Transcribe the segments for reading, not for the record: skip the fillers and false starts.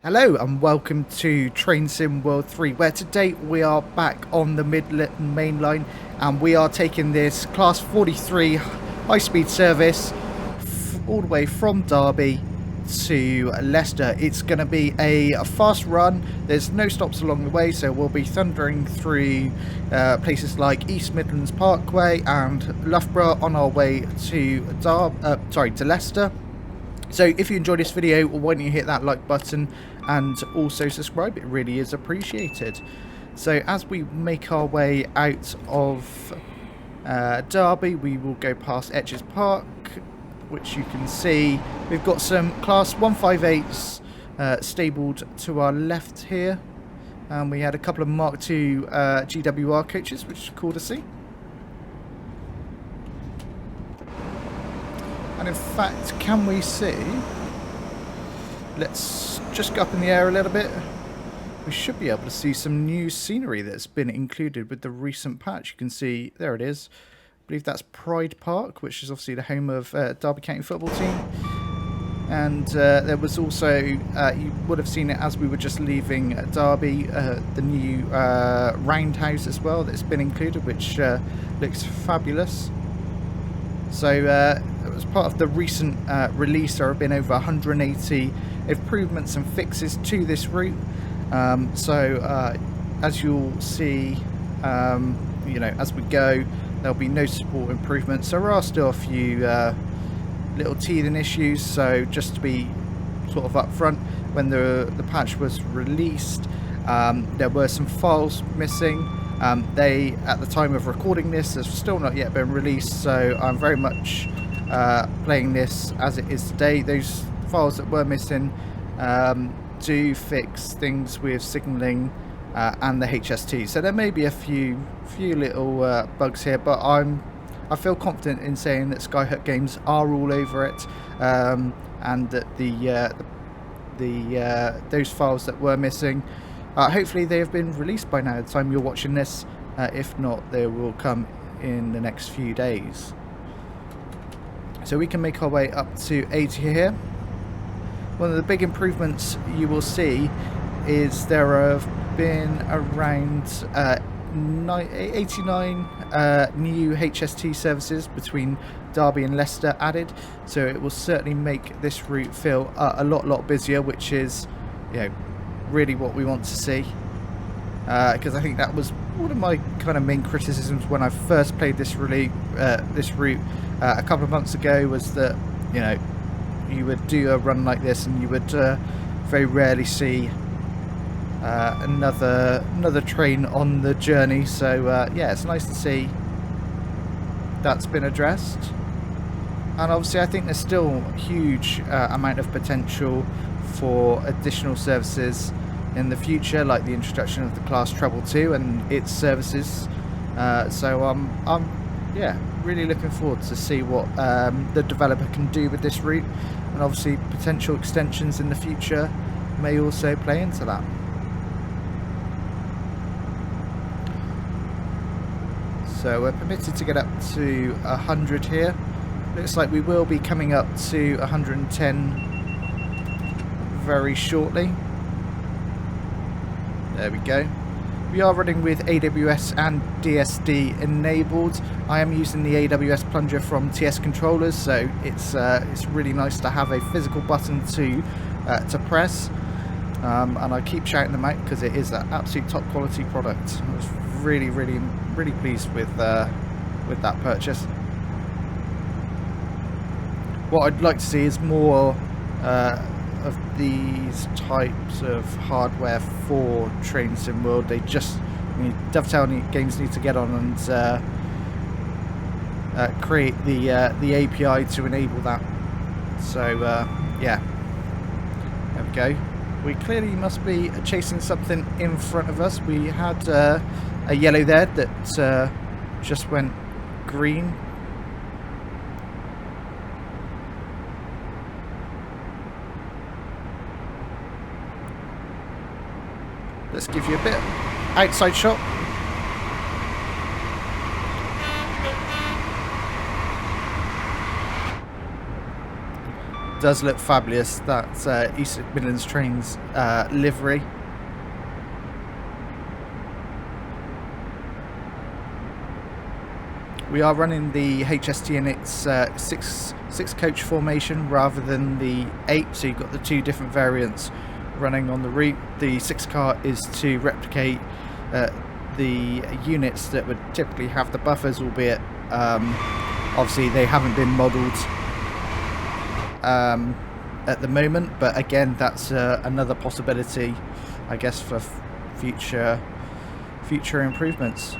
Hello and welcome to Train Sim World 3, where today we are back on the Midland main line and we are taking this Class 43 high-speed service all the way from Derby to Leicester. It's going to be a fast run. There's no stops along the way, so we'll be thundering through places like East Midlands Parkway and Loughborough on our way to Leicester. So if you enjoyed this video, why don't you hit that like button and also subscribe? It really is appreciated. So as we make our way out of Derby, we will go past Etches Park, which you can see. We've got some Class 158s stabled to our left here. And we had a couple of Mark II GWR coaches, which is cool to see. And in fact, can we see, let's just go up in the air a little bit. We should be able to see some new scenery that's been included with the recent patch. You can see, there it is. I believe that's Pride Park, which is obviously the home of Derby County football team. And there was also, you would have seen it as we were just leaving Derby, the new roundhouse as well that's been included, which looks fabulous. So as part of the recent release, there have been over 180 improvements and fixes to this route. As you'll see, as we go, there'll be noticeable improvements. There are still a few little teething issues, so just to be sort of upfront, when the patch was released, there were some files missing. They, at the time of recording this, have still not yet been released, so I'm very much playing this as it is today. Those files that were missing do fix things with signalling and the HST, so there may be a few little bugs here, but I feel confident in saying that Skyhook Games are all over it, and that those files that were missing, hopefully they have been released by now at the time you're watching this. If not, they will come in the next few days. So we can make our way up to 80 here. One of the big improvements you will see is there have been around 89 new HST services between Derby and Leicester added, so it will certainly make this route feel a lot busier, which is, really what we want to see, because I think that was one of my kind of main criticisms when I first played this route a couple of months ago, was that you would do a run like this and you would very rarely see another train on the journey. So yeah, it's nice to see that's been addressed. And obviously I think there's still a huge amount of potential for additional services in the future, like the introduction of the Class Treble 2 and its services. So I'm really looking forward to see what the developer can do with this route, and obviously potential extensions in the future may also play into that. So we're permitted to get up to 100 here. Looks like we will be coming up to 110 very shortly. There we go. We are running with AWS and DSD enabled. I am using the AWS plunger from TS controllers, so it's really nice to have a physical button to press. And I keep shouting them out because it is an absolute top quality product. I was really pleased with that purchase. What I'd like to see is more of these types of hardware for Train Sim World. Dovetail Games need to get on and create the API to enable that. So yeah, there we go. We clearly must be chasing something in front of us. We had a yellow there that just went green. Let's give you a bit outside shot. does look fabulous, that East Midlands Trains livery. We are running the HST in its six coach formation rather than the 8, so you've got the 2 different variants running on the route. The 6 car is to replicate the units that would typically have the buffers, albeit obviously they haven't been modelled at the moment, but again, that's another possibility, I guess, for future improvements.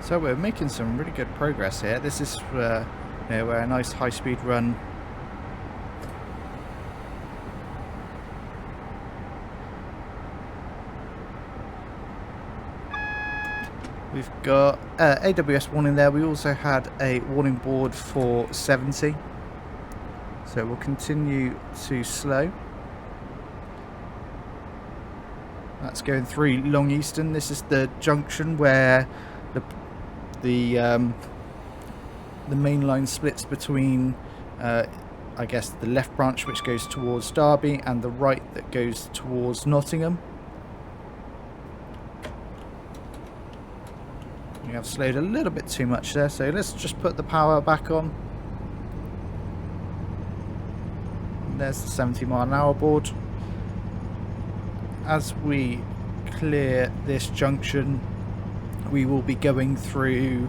So we're making some really good progress here. This is where a nice high-speed run. We've got AWS warning there. We also had a warning board for 70. So we'll continue to slow. That's going through Long Easton. This is the junction where the main line splits between I guess the left branch, which goes towards Derby, and the right that goes towards Nottingham. We have slowed a little bit too much there, so let's just put the power back on. And there's the 70-mile-an-hour board. As we clear this junction, we will be going through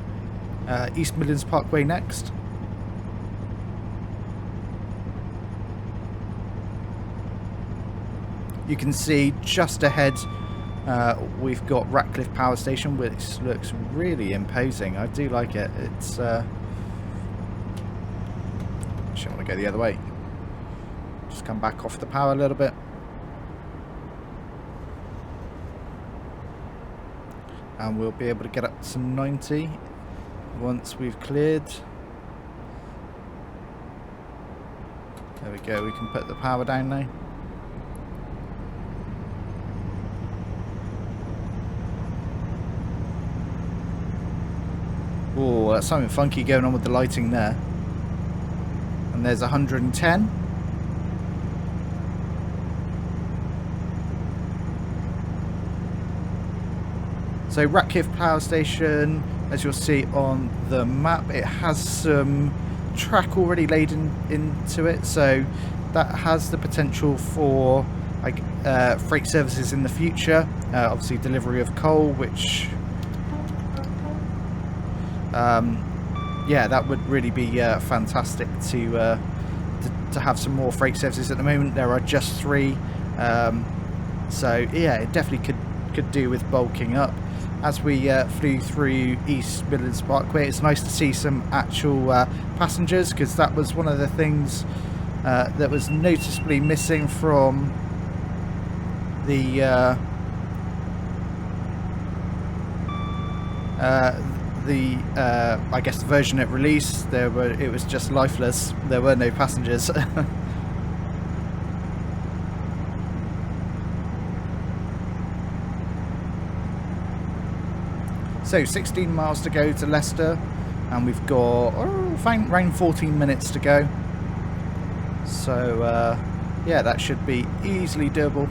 East Midlands Parkway next. You can see just ahead we've got Ratcliffe Power Station, which looks really imposing. I do like it. It's actually, I want to go the other way. Just come back off the power a little bit. And we'll be able to get up to 90 once we've cleared. There we go, we can put the power down now. Oh, that's something funky going on with the lighting there. And there's 110. So Ratcliffe Power Station, as you'll see on the map, it has some track already laid into it, so that has the potential for freight services in the future. Obviously delivery of coal, which yeah, that would really be fantastic to have some more freight services. At the moment there are just 3, so yeah, it definitely could do with bulking up. As we flew through East Midlands Parkway, it's nice to see some actual passengers, because that was one of the things that was noticeably missing from the I guess the version it released. It was just lifeless. There were no passengers. So 16 miles to go to Leicester, and we've got around 14 minutes to go. So yeah, that should be easily doable.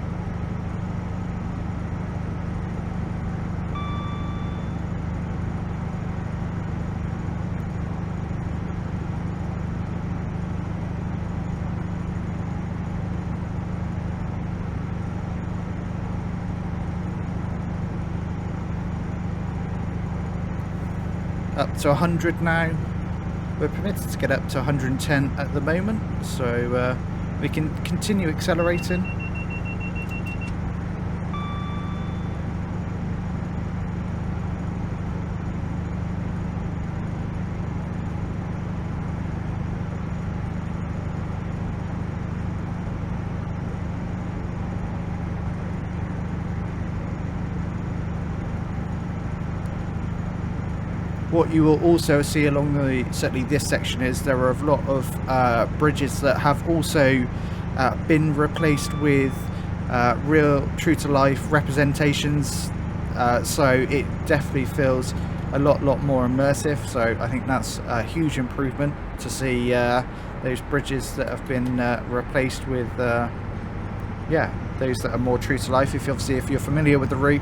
Up to 100 now. We're permitted to get up to 110 at the moment, so we can continue accelerating. What you will also see along certainly this section, is there are a lot of bridges that have also been replaced with real true to life representations, so it definitely feels a lot more immersive. So I think that's a huge improvement to see those bridges that have been replaced with those that are more true to life. If you're familiar with the route,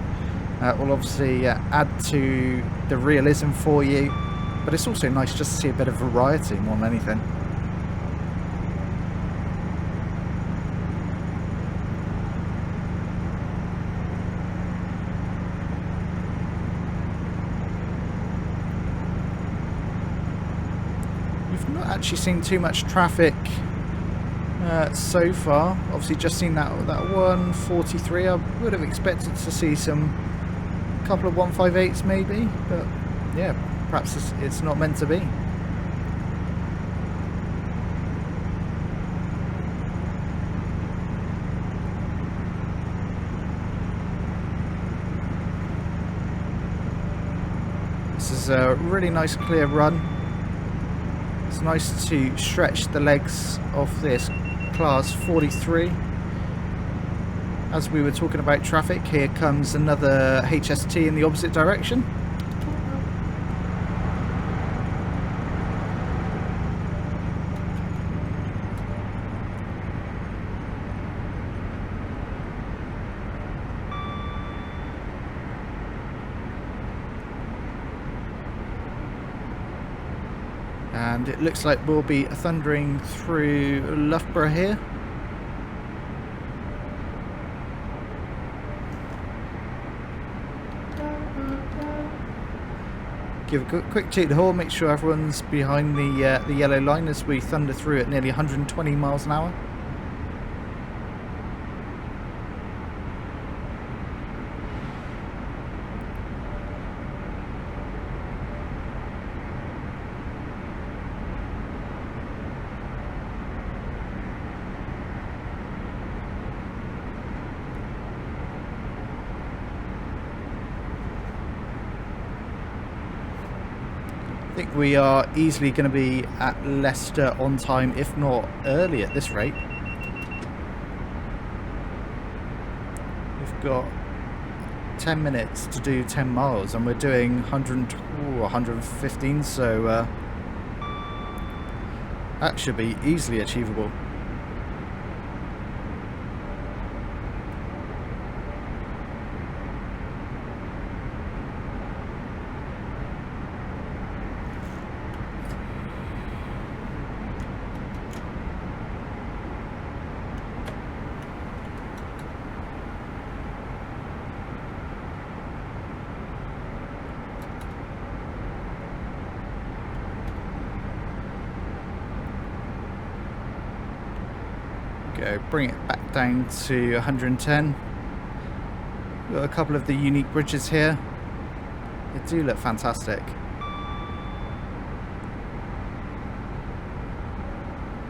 will obviously add to the realism for you, but it's also nice just to see a bit of variety more than anything. We've not actually seen too much traffic so far. Obviously just seen that 143. I would have expected to see some couple of 158s maybe, but yeah, perhaps it's not meant to be. This is a really nice clear run. It's nice to stretch the legs of this class 43. As we were talking about traffic, here comes another HST in the opposite direction. And it looks like we'll be thundering through Loughborough here. Give a quick toot the horn, make sure everyone's behind the yellow line as we thunder through at nearly 120 miles an hour. I think we are easily going to be at Leicester on time, if not early at this rate. We've got 10 minutes to do 10 miles and we're doing 115, so that should be easily achievable. Go, bring it back down to 110. Got a couple of the unique bridges here. They do look fantastic.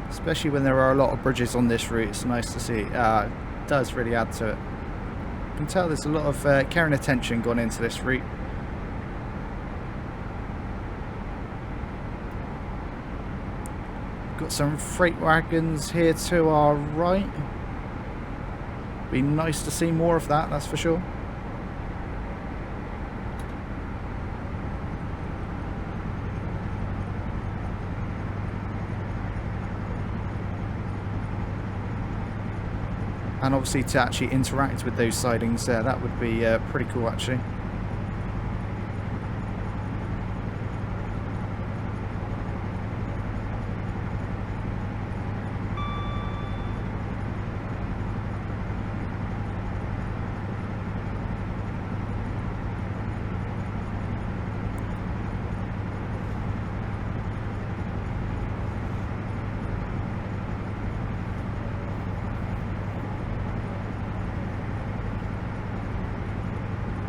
Especially when there are a lot of bridges on this route, it's nice to see. It does really add to it. You can tell there's a lot of care and attention gone into this route. Got some freight wagons here to our right. Be nice to see more of that, that's for sure. And obviously to actually interact with those sidings there, that would be pretty cool actually.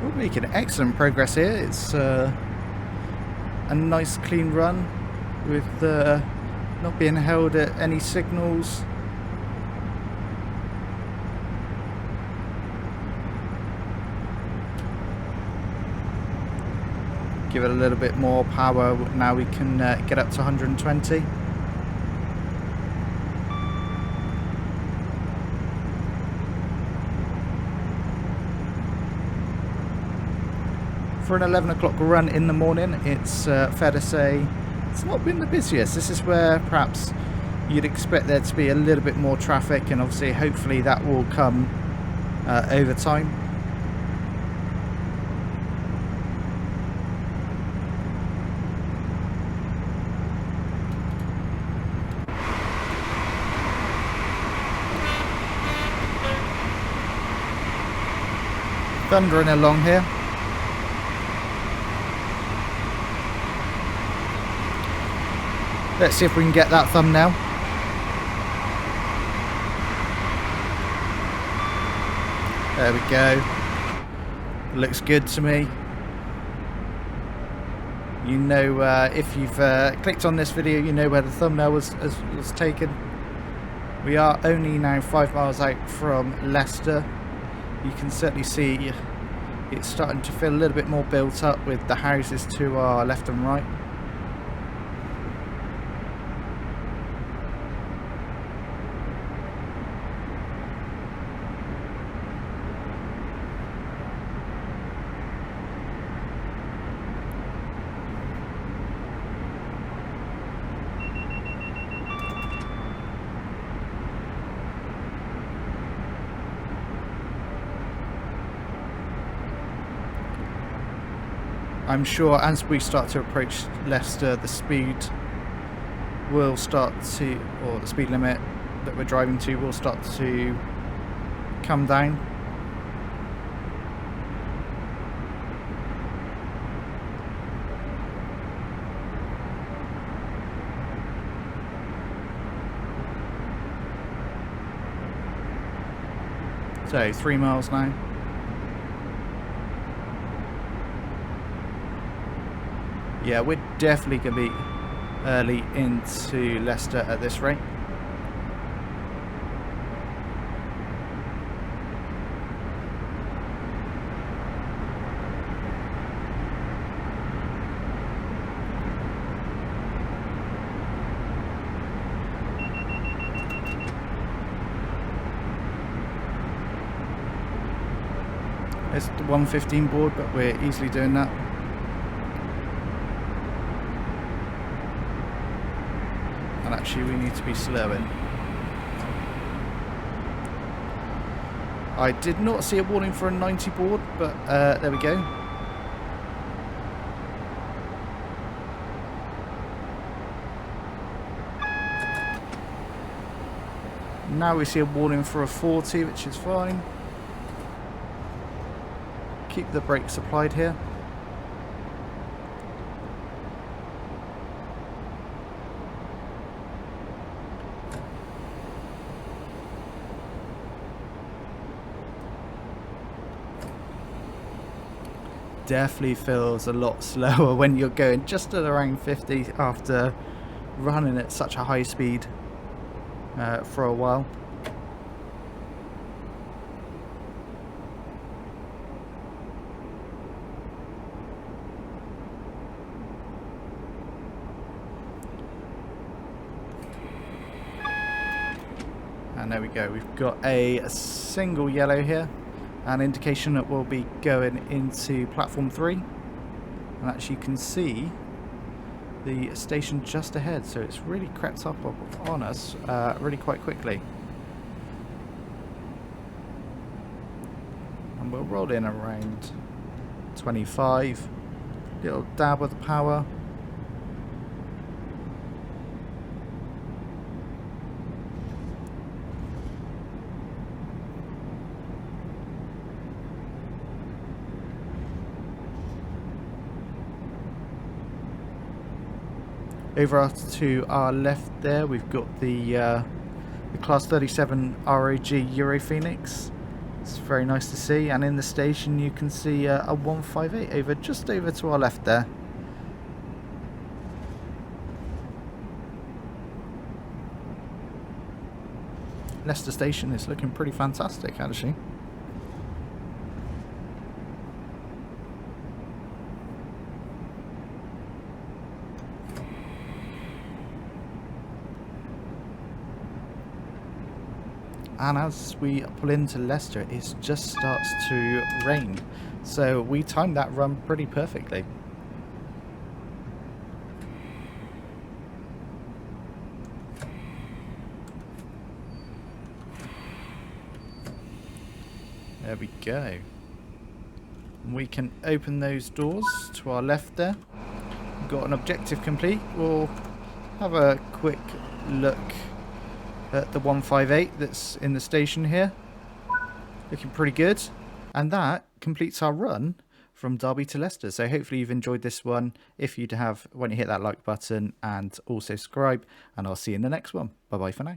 We're making excellent progress here. It's a nice clean run with not being held at any signals. Give it a little bit more power. Now we can get up to 120. For an 11 o'clock run in the morning, it's fair to say it's not been the busiest. This is where perhaps you'd expect there to be a little bit more traffic, and obviously hopefully that will come over time. Thundering along here. Let's see if we can get that thumbnail. There we go. Looks good to me. You know, if you've clicked on this video, you know where the thumbnail was taken. We are only now 5 miles out from Leicester. You can certainly see it's starting to feel a little bit more built up with the houses to our left and right. I'm sure as we start to approach Leicester, the speed will start to, or the speed limit that we're driving to will start to come down. So 3 miles now. Yeah, we're definitely going to be early into Leicester at this rate. It's the 115 board, but we're easily doing that. And actually we need to be slowing. I did not see a warning for a 90 board, but there we go. Now we see a warning for a 40, which is fine. Keep the brakes applied here. Definitely feels a lot slower when you're going just at around 50 after running at such a high speed for a while. And there we go, we've got a single yellow here. An indication that we'll be going into platform 3, and actually you can see the station just ahead, so it's really crept up on us really quite quickly. And we'll roll in around 25, little dab of the power. Over to our left there, we've got the Class 37 ROG Euro Phoenix. It's very nice to see, and in the station you can see a 158 just over to our left there. Leicester Station is looking pretty fantastic, actually. And as we pull into Leicester, it just starts to rain. So we timed that run pretty perfectly. There we go. We can open those doors to our left there. We've got an objective complete. We'll have a quick look at the 158 that's in the station here. Looking pretty good. And that completes our run from Derby to Leicester. So hopefully you've enjoyed this one. If you have, when you hit that like button, and also subscribe, and I'll see you in the next one. Bye bye for now.